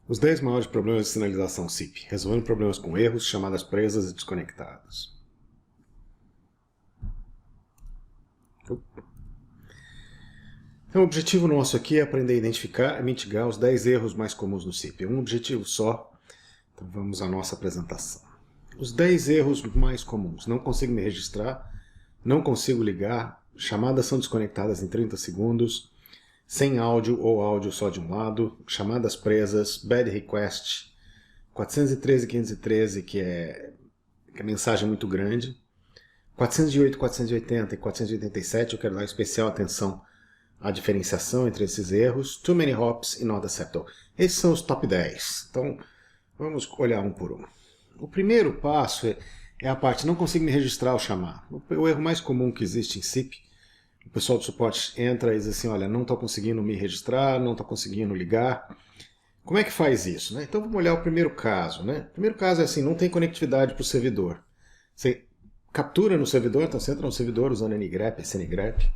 Os 10 maiores problemas de sinalização SIP, resolvendo problemas com erros, chamadas presas e desconectadas. Então, o objetivo nosso aqui é aprender a identificar e mitigar os 10 erros mais comuns no SIP. É um objetivo só, então vamos à nossa apresentação. Os 10 erros mais comuns. Não consigo me registrar, não consigo ligar, chamadas são desconectadas em 30 segundos, sem áudio ou áudio só de um lado, chamadas presas, bad request, 413 e 513, que é mensagem muito grande, 408, 480 e 487, eu quero dar especial atenção à diferenciação entre esses erros, too many hops e not acceptable. Esses são os top 10. Então, vamos olhar um por um. O primeiro passo é a parte, não consigo me registrar ou chamar. O erro mais comum que existe em SIP, o pessoal do suporte entra e diz assim, olha, não estou conseguindo me registrar, não estou conseguindo ligar. Como é que faz isso, né? Então vamos olhar o primeiro caso, né? O primeiro caso é assim, não tem conectividade para o servidor. Você captura no servidor, então você entra no servidor usando ngrep, sngrep,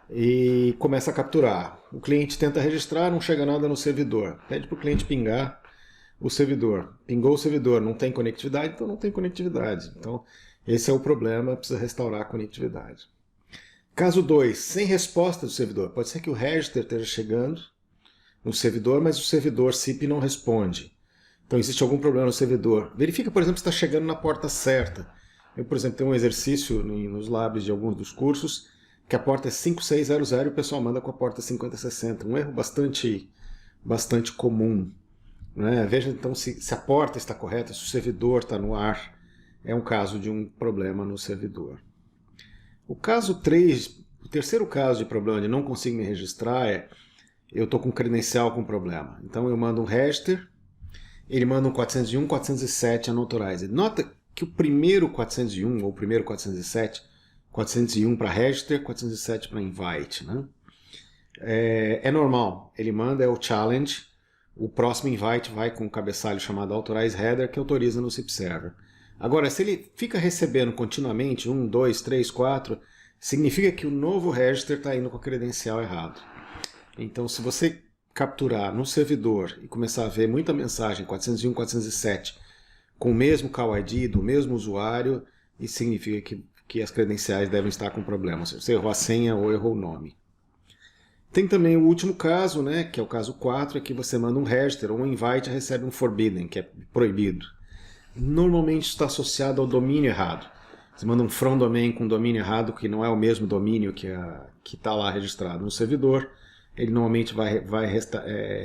e começa a capturar. O cliente tenta registrar, não chega nada no servidor. Pede para o cliente pingar o servidor. Pingou o servidor, não tem conectividade, então não tem conectividade. Então esse é o problema, precisa restaurar a conectividade. Caso 2, sem resposta do servidor. Pode ser que o register esteja chegando no servidor, mas o servidor SIP não responde. Então existe algum problema no servidor. Verifica, por exemplo, se está chegando na porta certa. Eu, por exemplo, tenho um exercício nos labs de alguns dos cursos, que a porta é 5600 e o pessoal manda com a porta 5060. Um erro bastante comum. Né? Veja então se a porta está correta, se o servidor está no ar. É um caso de um problema no servidor. O caso 3, o terceiro caso de problema de não consigo me registrar é eu estou com credencial com problema. Então eu mando um register, ele manda um 401, 407 unauthorized. Nota que o primeiro 401 ou o primeiro 407, 401 para register, 407 para invite. Né? É normal, ele manda, é o challenge, o próximo invite vai com um cabeçalho chamado authorize header que autoriza no SIP server. Agora, se ele fica recebendo continuamente 1, 2, 3, 4, significa que o novo register está indo com a credencial errado. Então, se você capturar no servidor e começar a ver muita mensagem 401, 407 com o mesmo call ID do mesmo usuário, isso significa que as credenciais devem estar com problema. Você errou a senha ou errou o nome. Tem também o último caso, né, que é o caso 4, é que você manda um register ou um invite e recebe um forbidden, que é proibido. Normalmente está associado ao domínio errado. Você manda um from domain com domínio errado, que não é o mesmo domínio que está lá registrado no servidor, ele normalmente vai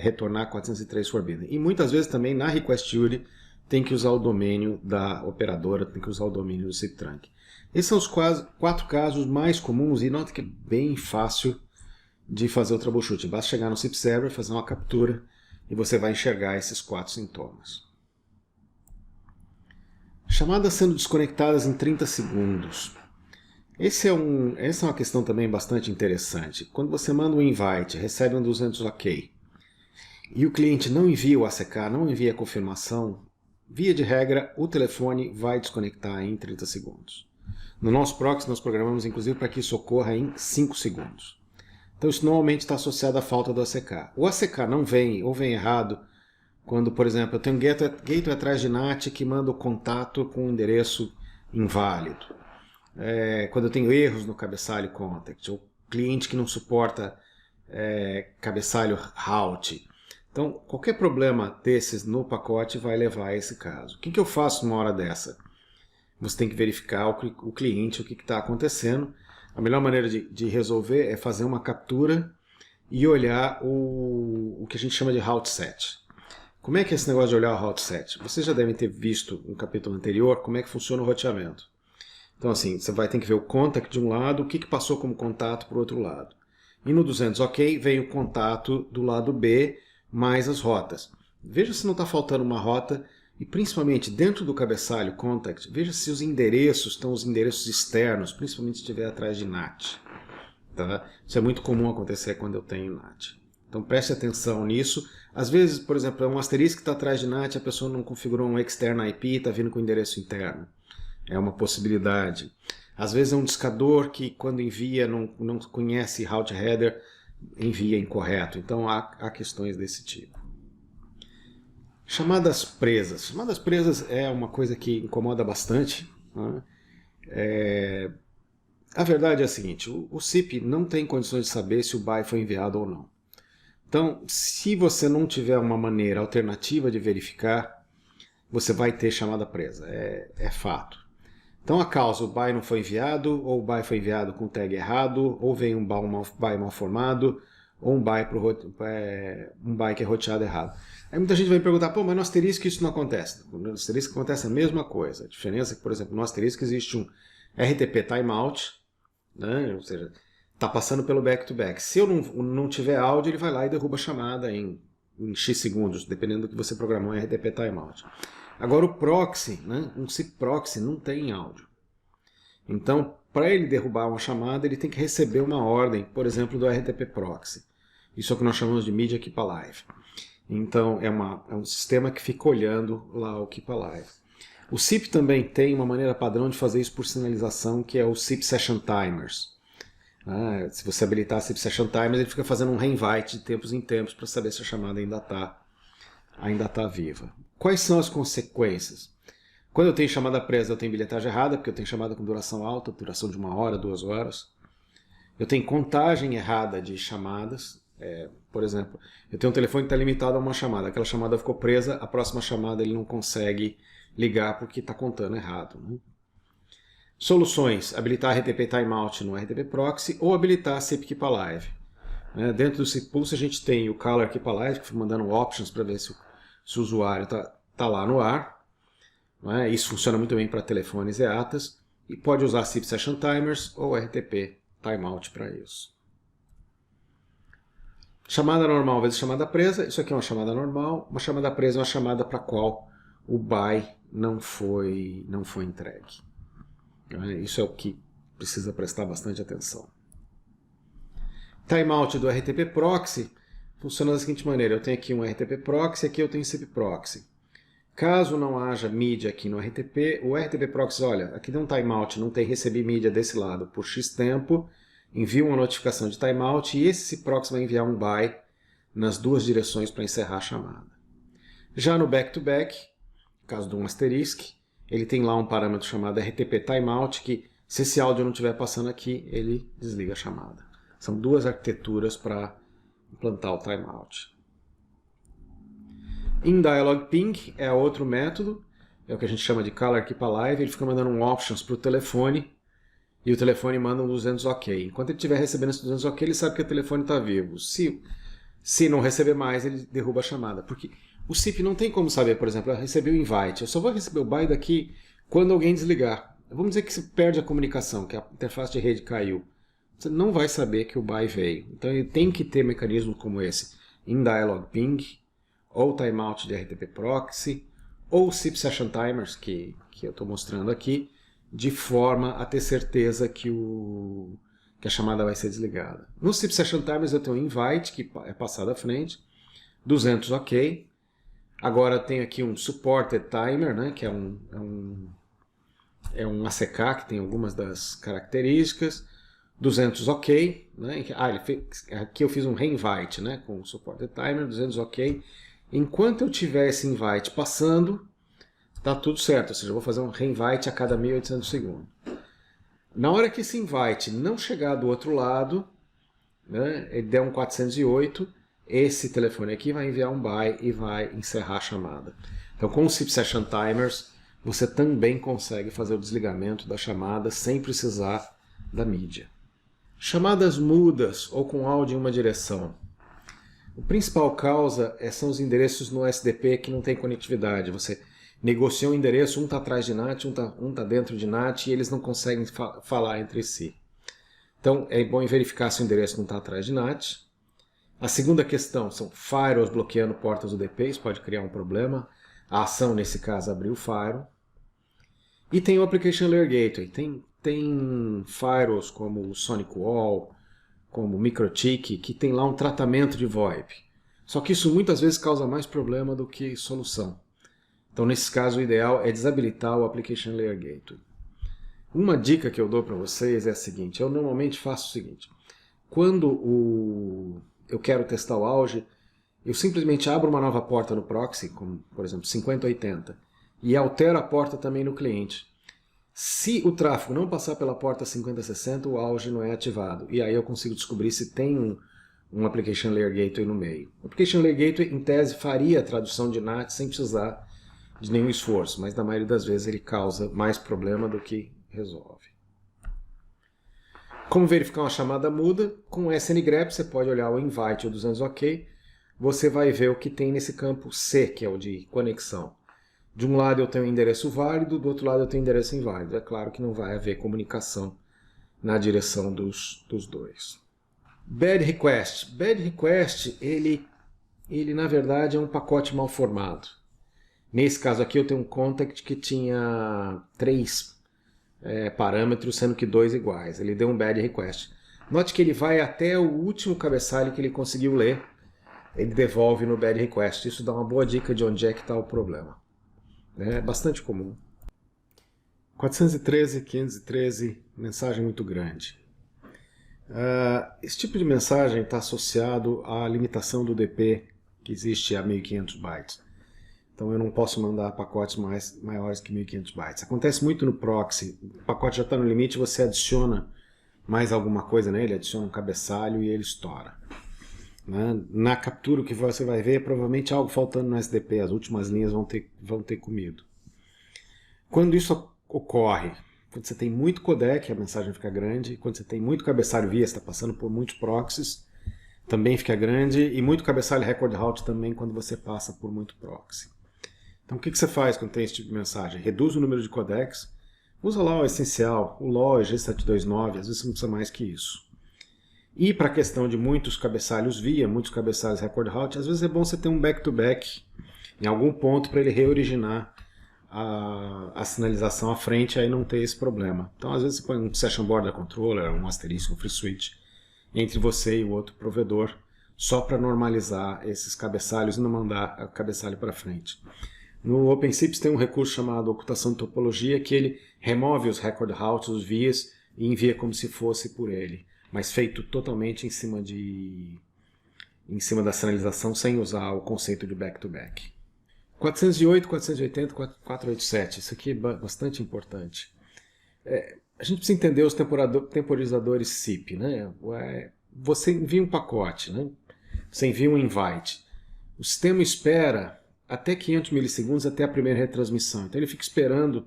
retornar 403 forbidden. E muitas vezes também na request URI tem que usar o domínio da operadora, tem que usar o domínio do SIP-trunk. Esses são os 4 casos mais comuns e nota que é bem fácil de fazer o troubleshooting. Basta chegar no SIP server, fazer uma captura e você vai enxergar esses 4 sintomas. Chamadas sendo desconectadas em 30 segundos. Essa é uma questão também bastante interessante. Quando você manda um invite, recebe um 200 OK, e o cliente não envia o ACK, não envia a confirmação, via de regra, o telefone vai desconectar em 30 segundos. No nosso proxy, nós programamos inclusive para que isso ocorra em 5 segundos. Então isso normalmente está associado à falta do ACK. O ACK não vem, ou vem errado, quando, por exemplo, eu tenho um gateway atrás de NAT que manda o contato com um endereço inválido. Quando eu tenho erros no cabeçalho contact, ou cliente que não suporta cabeçalho route. Então, qualquer problema desses no pacote vai levar a esse caso. O que eu faço numa hora dessa? Você tem que verificar o cliente, o que está acontecendo. A melhor maneira de resolver é fazer uma captura e olhar o que a gente chama de route set. Como é que é esse negócio de olhar o route set? Vocês já devem ter visto no capítulo anterior como é que funciona o roteamento. Então assim, você vai ter que ver o contact de um lado, o que passou como contato para o outro lado. E no 200 OK vem o contato do lado B mais as rotas. Veja se não está faltando uma rota e principalmente dentro do cabeçalho contact, veja se os endereços estão os endereços externos, principalmente se estiver atrás de NAT. Tá? Isso é muito comum acontecer quando eu tenho NAT. Então preste atenção nisso. Às vezes, por exemplo, é um asterisco que está atrás de NAT, a pessoa não configurou um external IP e está vindo com o endereço interno. É uma possibilidade. Às vezes é um discador que quando envia não conhece route header, envia incorreto. Então há questões desse tipo. Chamadas presas. Chamadas presas é uma coisa que incomoda bastante, né? A verdade é a seguinte, o SIP não tem condições de saber se o BY foi enviado ou não. Então, se você não tiver uma maneira alternativa de verificar, você vai ter chamada presa, é fato. Então, a causa, o BY não foi enviado, ou o BY foi enviado com o tag errado, ou vem um BY mal formado, ou um BY que é roteado errado. Aí muita gente vai me perguntar, pô, mas no asterisco isso não acontece. No asterisco acontece a mesma coisa. A diferença é que, por exemplo, no asterisco existe um RTP timeout, né? Ou seja, está passando pelo back-to-back. Se eu não tiver áudio, ele vai lá e derruba a chamada em X segundos, dependendo do que você programou em RTP timeout. Agora o proxy, né? Um SIP proxy não tem áudio. Então, para ele derrubar uma chamada, ele tem que receber uma ordem, por exemplo, do RTP proxy. Isso é o que nós chamamos de Media Keep Alive. Então, é um sistema que fica olhando lá o Keep Alive. O SIP também tem uma maneira padrão de fazer isso por sinalização, que é o SIP Session Timers. Se você habilitar SIP Session Timers, ele fica fazendo um reinvite de tempos em tempos para saber se a chamada ainda tá viva. Quais são as consequências? Quando eu tenho chamada presa, eu tenho bilhetagem errada, porque eu tenho chamada com duração alta, duração de 1 hora, 2 horas. Eu tenho contagem errada de chamadas. Por exemplo, eu tenho um telefone que está limitado a uma chamada. Aquela chamada ficou presa, a próxima chamada ele não consegue ligar porque está contando errado, né? Soluções: habilitar RTP Timeout no RTP Proxy ou habilitar SIP Keep Alive. Dentro do SIP Pulse a gente tem o Color Keep Alive, que foi mandando options para ver se o usuário está lá no ar. Isso funciona muito bem para telefones e atas. E pode usar SIP Session Timers ou RTP Timeout para isso. Chamada normal vezes chamada presa. Isso aqui é uma chamada normal. Uma chamada presa é uma chamada para a qual o BY não foi entregue. Isso é o que precisa prestar bastante atenção. Timeout do RTP Proxy funciona da seguinte maneira. Eu tenho aqui um RTP Proxy, aqui eu tenho SIP Proxy. Caso não haja mídia aqui no RTP, o RTP Proxy, olha, aqui tem um timeout, não tem receber mídia desse lado por X tempo, envia uma notificação de timeout e esse Proxy vai enviar um BY nas duas direções para encerrar a chamada. Já no back-to-back, no caso de um asterisk, ele tem lá um parâmetro chamado RTP Timeout, que se esse áudio não estiver passando aqui, ele desliga a chamada. São duas arquiteturas para implantar o timeout. InDialog Ping é outro método, é o que a gente chama de Color Keep Alive, ele fica mandando um options para o telefone e o telefone manda um 200 OK. Enquanto ele estiver recebendo esse 200 OK, ele sabe que o telefone está vivo. Se não receber mais, ele derruba a chamada. Porque o SIP não tem como saber, por exemplo, eu recebi o invite, eu só vou receber o BY daqui quando alguém desligar. Vamos dizer que você perde a comunicação, que a interface de rede caiu. Você não vai saber que o BY veio. Então ele tem que ter mecanismos como esse, InDialog Ping, ou Timeout de RTP Proxy, ou SIP Session Timers, que eu estou mostrando aqui, de forma a ter certeza que a chamada vai ser desligada. No SIP Session Timers eu tenho um invite, que é passado à frente, 200 OK. Agora tenho aqui um Supported Timer, né, que é um ACK, que tem algumas das características, 200 OK. Né, aqui eu fiz um reinvite, né, com o Supported Timer, 200 OK. Enquanto eu tiver esse invite passando, está tudo certo, ou seja, eu vou fazer um reinvite a cada 1800 segundos. Na hora que esse invite não chegar do outro lado, né, ele der um 408, esse telefone aqui vai enviar um BY e vai encerrar a chamada. Então, com o SIP Session Timers, você também consegue fazer o desligamento da chamada sem precisar da mídia. Chamadas mudas ou com áudio em uma direção. A principal causa são os endereços no SDP que não tem conectividade. Você negocia um endereço, um está atrás de NAT, um tá dentro de NAT e eles não conseguem falar entre si. Então é bom verificar se o endereço não está atrás de NAT. A segunda questão são firewalls bloqueando portas UDP, isso pode criar um problema. A ação, nesse caso, abrir o firewall. E tem o Application Layer Gateway. Tem firewalls como o SonicWall, como o MikroTik, que tem lá um tratamento de VoIP. Só que isso muitas vezes causa mais problema do que solução. Então, nesse caso, o ideal é desabilitar o Application Layer Gateway. Uma dica que eu dou para vocês é a seguinte, eu normalmente faço o seguinte, quando eu quero testar o auge, eu simplesmente abro uma nova porta no proxy, como por exemplo 5080, e altero a porta também no cliente. Se o tráfego não passar pela porta 5060, o auge não é ativado. E aí eu consigo descobrir se tem um Application Layer Gateway no meio. O Application Layer Gateway, em tese, faria a tradução de NAT sem precisar de nenhum esforço, mas na maioria das vezes ele causa mais problema do que resolve. Como verificar uma chamada muda? Com o SNGrep você pode olhar o invite ou 200OK, você vai ver o que tem nesse campo C, que é o de conexão. De um lado eu tenho um endereço válido, do outro lado eu tenho um endereço inválido. É claro que não vai haver comunicação na direção dos dois. Bad Request. Bad Request, ele na verdade é um pacote mal formado. Nesse caso aqui eu tenho um contact que tinha 3 parâmetros, sendo que 2 iguais. Ele deu um Bad Request. Note que ele vai até o último cabeçalho que ele conseguiu ler. Ele devolve no Bad Request. Isso dá uma boa dica de onde é que está o problema. É bastante comum. 413, 513, mensagem muito grande. Esse tipo de mensagem está associado à limitação do DP que existe a 1500 bytes. Então eu não posso mandar pacotes maiores que 1500 bytes. Acontece muito no proxy. O pacote já está no limite, você adiciona mais alguma coisa nele, adiciona um cabeçalho e ele estoura. Na captura o que você vai ver é provavelmente algo faltando no SDP, as últimas linhas vão ter comido. Quando isso ocorre, quando você tem muito codec, a mensagem fica grande, quando você tem muito cabeçalho via, você está passando por muitos proxies, também fica grande, e muito cabeçalho record route também quando você passa por muito proxy. Então o que você faz quando tem esse tipo de mensagem? Reduz o número de codecs, usa lá o essencial, o LOA, G729, às vezes você não precisa mais que isso. E para a questão de muitos cabeçalhos via, muitos cabeçalhos record route, às vezes é bom você ter um back-to-back em algum ponto para ele reoriginar a sinalização à frente e aí não ter esse problema. Então às vezes você põe um Session Border Controller, um asterisco, um free switch entre você e o outro provedor só para normalizar esses cabeçalhos e não mandar o cabeçalho para frente. No OpenCIPS tem um recurso chamado ocultação de topologia que ele remove os record routes, os vias e envia como se fosse por ele, mas feito totalmente em cima da sinalização sem usar o conceito de back-to-back. 408, 480, 487, isso aqui é bastante importante. A gente precisa entender os temporizadores SIP, né? Você envia um pacote, né? Você envia um invite. O sistema espera até 500 milissegundos até a primeira retransmissão. Então ele fica esperando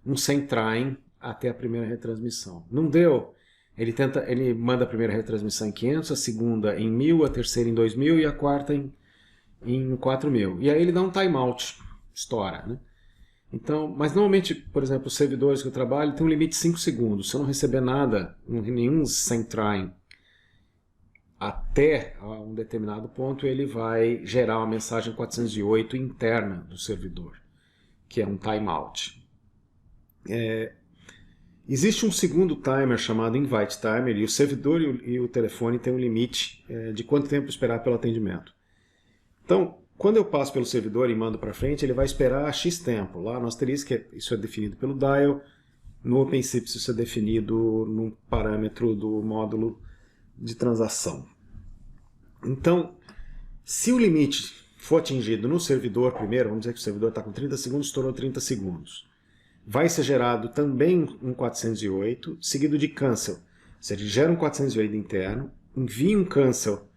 um sem trying até a primeira retransmissão. Não deu? Ele manda a primeira retransmissão em 500, a segunda em 1000, a terceira em 2000 e a quarta em 4000. E aí ele dá um timeout, estoura, né? Então, mas normalmente, por exemplo, os servidores que eu trabalho tem um limite de 5 segundos. Se eu não receber nada, nenhum sem trying até um determinado ponto, ele vai gerar uma mensagem 408 interna do servidor, que é um timeout. Existe um segundo timer chamado invite timer e o servidor e o telefone têm um limite de quanto tempo esperar pelo atendimento. Então, quando eu passo pelo servidor e mando para frente, ele vai esperar X tempo. Lá no asterisco, isso é definido pelo dial, no OpenCIPS isso é definido no parâmetro do módulo de transação. Então, se o limite for atingido no servidor primeiro, vamos dizer que o servidor está com 30 segundos, estourou 30 segundos. Vai ser gerado também um 408, seguido de cancel. Ou seja, ele gera um 408 interno, envia um cancel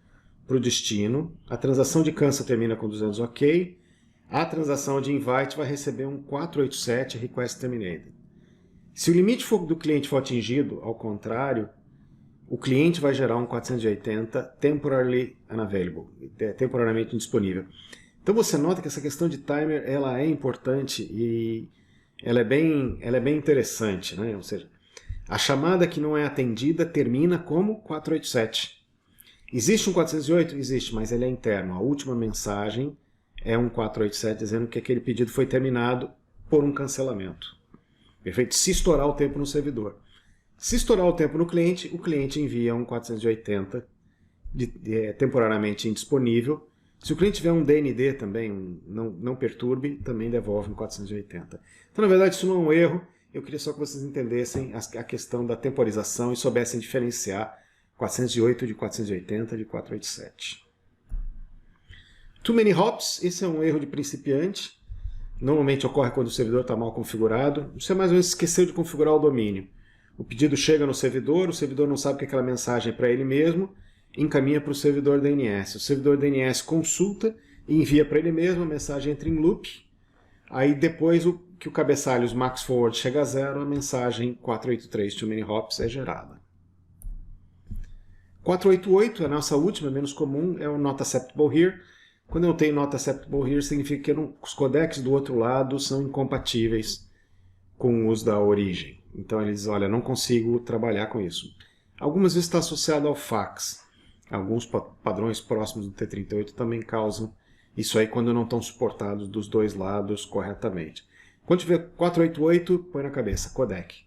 para o destino, a transação de cancel termina com 200 OK, a transação de invite vai receber um 487 request terminated. Se o limite do cliente for atingido, ao contrário, o cliente vai gerar um 480 temporarily unavailable, temporariamente indisponível. Então você nota que essa questão de timer ela é importante e ela é bem interessante, né? Ou seja, a chamada que não é atendida termina como 487. Existe um 408? Existe, mas ele é interno. A última mensagem é um 487 dizendo que aquele pedido foi terminado por um cancelamento. Perfeito? Se estourar o tempo no servidor. Se estourar o tempo no cliente, o cliente envia um 480 temporariamente indisponível. Se o cliente tiver um DND também, não perturbe, também devolve um 480. Então, na verdade, isso não é um erro. Eu queria só que vocês entendessem a questão da temporização e soubessem diferenciar 408 de 480 de 487. Too many hops, esse é um erro de principiante. Normalmente ocorre quando o servidor está mal configurado. Você mais ou menos esqueceu de configurar o domínio. O pedido chega no servidor, o servidor não sabe que aquela mensagem é para ele mesmo, encaminha para o servidor DNS. O servidor DNS consulta e envia para ele mesmo, a mensagem entra em loop. Aí depois que o cabeçalho, os max forward, chega a zero, a mensagem 483 too many hops é gerada. 488, a nossa última, menos comum, é o not acceptable here. Quando eu tenho not acceptable here, significa que os codecs do outro lado são incompatíveis com os da origem. Então ele diz, olha, não consigo trabalhar com isso. Algumas vezes está associado ao fax. Alguns padrões próximos do T38 também causam isso aí quando não estão suportados dos dois lados corretamente. Quando tiver 488, põe na cabeça, codec.